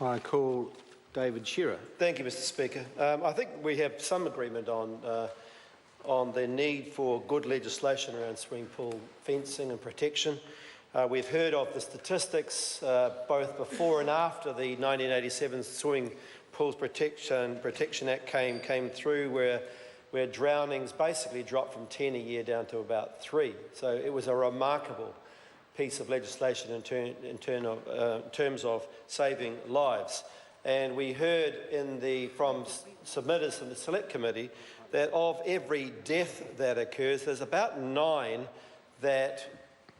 I call David Shearer. Thank you, Mr. Speaker. I think we have some agreement on the need for good legislation around swimming pool fencing and protection. We've heard of the statistics both before and after the 1987 Swimming Pools Protection Act came through, where drownings basically dropped from 10 a year down to about 3. So it was a remarkable piece of legislation in terms of saving lives. And we heard from submitters in the Select Committee that of every death that occurs, there's about 9 that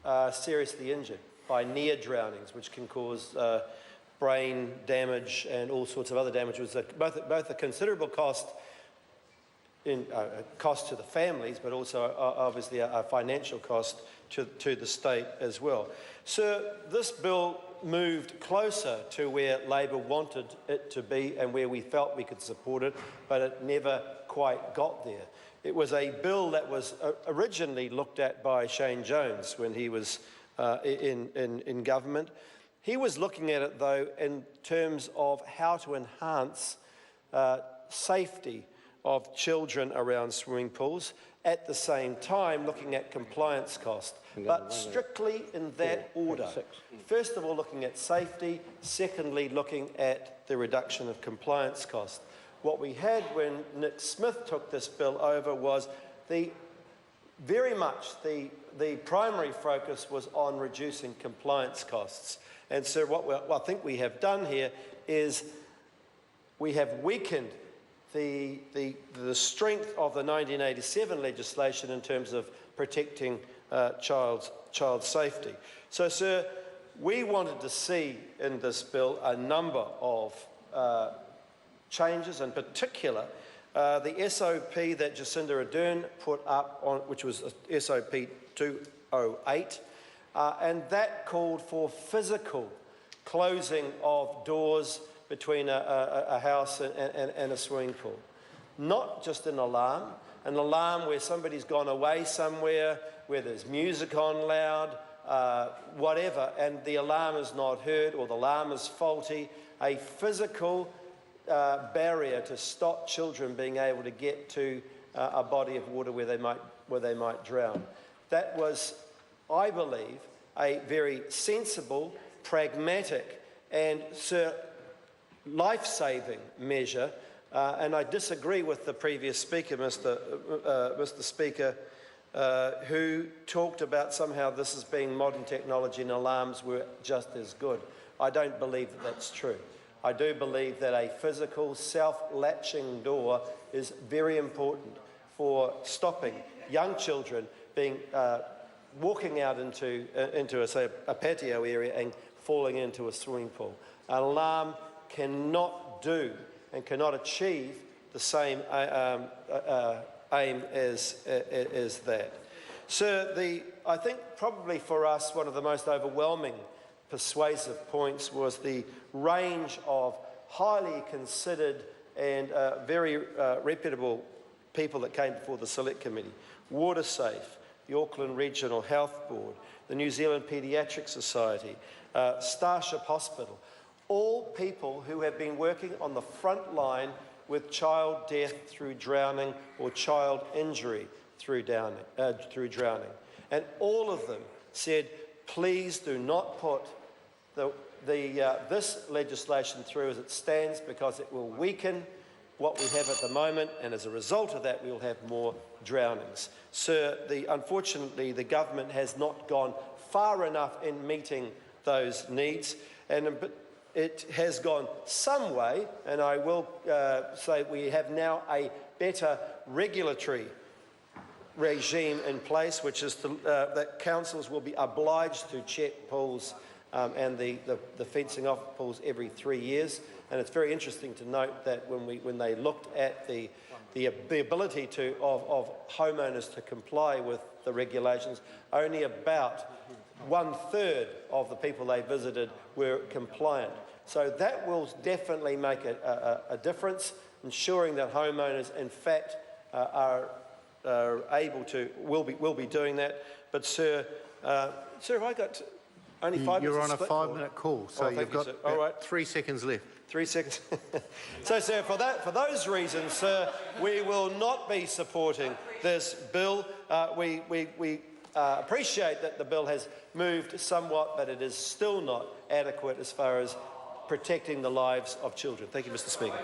are seriously injured by near drownings, which can cause brain damage and all sorts of other damage. It was both a considerable cost to the families, but also obviously a financial cost to the state as well. So this bill moved closer to where Labor wanted it to be and where we felt we could support it, but it never quite got there. It was a bill that was originally looked at by Shane Jones when he was in government. He was looking at it, though, in terms of how to enhance safety of children around swimming pools, at the same time looking at compliance cost, but strictly in that order. First of all, looking at safety, secondly, looking at the reduction of compliance cost. What we had when Nick Smith took this bill over was very much the primary focus was on reducing compliance costs. And so what I think we have done here is we have weakened the strength of the 1987 legislation in terms of protecting child safety. So, sir, we wanted to see in this bill a number of changes, in particular the SOP that Jacinda Ardern put up, which was SOP 208, and that called for physical closing of doors between a house and a swimming pool. Not just an alarm where somebody's gone away somewhere, where there's music on loud, whatever, and the alarm is not heard or the alarm is faulty. A physical barrier to stop children being able to get to a body of water where they might drown. That was, I believe, a very sensible, pragmatic and life-saving measure, and I disagree with the previous speaker, Mr. Speaker, who talked about somehow this as being modern technology and alarms were just as good. I don't believe that that's true. I do believe that a physical self-latching door is very important for stopping young children being walking out into say, a patio area and falling into a swimming pool. An alarm cannot do and cannot achieve the same aim as that. Sir, I think probably for us one of the most overwhelming persuasive points was the range of highly considered and very reputable people that came before the Select Committee. WaterSafe, the Auckland Regional Health Board, the New Zealand Paediatric Society, Starship Hospital, all people who have been working on the front line with child death through drowning or child injury through drowning. And all of them said, please do not put this legislation through as it stands, because it will weaken what we have at the moment, and as a result of that, we will have more drownings. Sir, unfortunately, the government has not gone far enough in meeting those needs, and it has gone some way, and I will say we have now a better regulatory regime in place, which is that councils will be obliged to check pools and the fencing off pools every 3 years. And it's very interesting to note that when they looked at the ability of homeowners to comply with the regulations, only about 1/3 of the people they visited were compliant. So that will definitely make a difference, ensuring that homeowners, in fact, are able to will be doing that. But sir, have I got Only 5 minutes. You're on a split 5-minute call, so thank you've you, got sir. All right. 3 seconds left. 3 seconds. So, sir, for those reasons, sir, we will not be supporting this bill. We appreciate that the bill has moved somewhat, but it is still not adequate as far as protecting the lives of children. Thank you, Mr. Speaker.